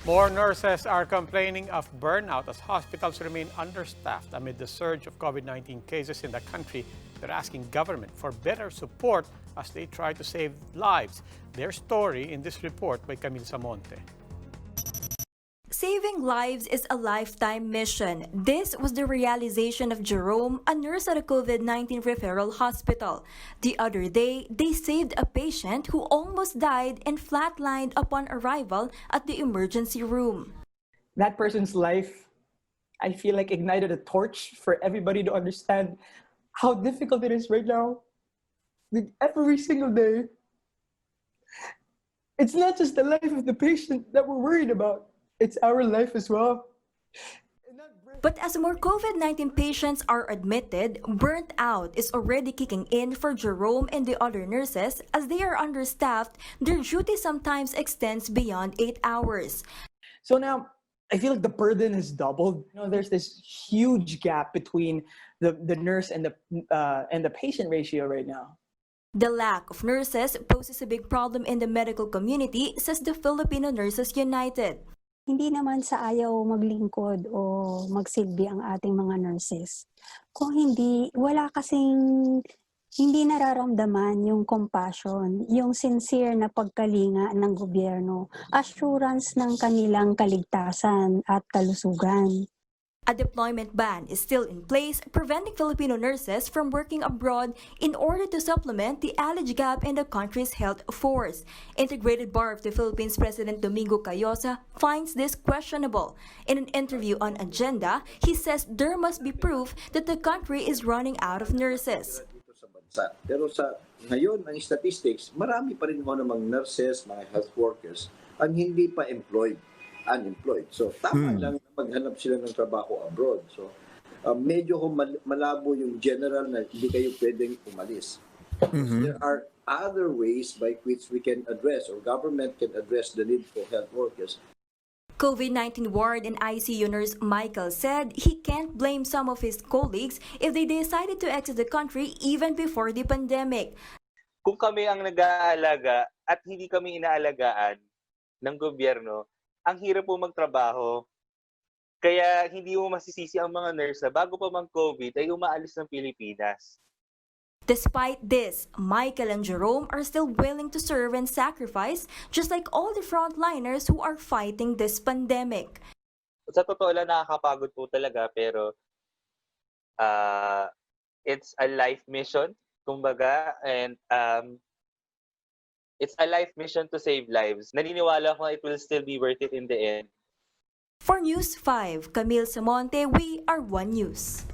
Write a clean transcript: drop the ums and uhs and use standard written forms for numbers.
More nurses are complaining of burnout as hospitals remain understaffed amid the surge of COVID-19 cases in the country. They're asking government for better support as they try to save lives. Their story in this report by Camille Samonte. Saving lives is a lifetime mission. This was the realization of Jerome, a nurse at a COVID-19 referral hospital. The other day, they saved a patient who almost died and flatlined upon arrival at the emergency room. That person's life, I feel like, ignited a torch for everybody to understand how difficult it is right now. Like every single day. It's not just the life of the patient that we're worried about. It's our life as well. But as more COVID-19 patients are admitted, burnt out is already kicking in for Jerome and the other nurses. As they are understaffed, their duty sometimes extends beyond 8 hours. So now, I feel like the burden has doubled. There's this huge gap between the nurse and the patient ratio right now. The lack of nurses poses a big problem in the medical community, says the Filipino Nurses United. Hindi naman sa ayaw maglingkod o magsilbi ang ating mga nurses. Kung hindi, wala kasing hindi nararamdaman yung compassion, yung sincere na pagkalinga ng gobyerno, assurance ng kanilang kaligtasan at kalusugan. A deployment ban is still in place, preventing Filipino nurses from working abroad in order to supplement the alleged gap in the country's health force. Integrated Bar of the Philippines President Domingo Cayosa finds this questionable. In an interview on Agenda, he says there must be proof that the country is running out of nurses. Pero sa ngayon, ang statistics, marami pa rin namang nurses, mga health workers, ang hindi pa unemployed. So, tama lang na maghanap sila ng trabaho abroad. So, medyo malabo yung general na hindi kayo pwedeng umalis. There are other ways by which we can address or government can address the need for health workers. COVID-19 ward and ICU nurse Michael said he can't blame some of his colleagues if they decided to exit the country even before the pandemic. Kung kami ang nag-aalaga at hindi kami inaalagaan ng gobyerno, ang hirap po magtrabaho. Kaya hindi mo masisisi ang mga nurse na bago pa mag-COVID ay umaalis ng Pilipinas. Despite this, Michael and Jerome are still willing to serve and sacrifice, just like all the frontliners who are fighting this pandemic. Sa totoo lang, nakakapagod po talaga, pero it's a life mission, kumbaga, and it's a life mission to save lives. Naniniwala ko it will still be worth it in the end. For News 5, Camille Samonte, we are One News.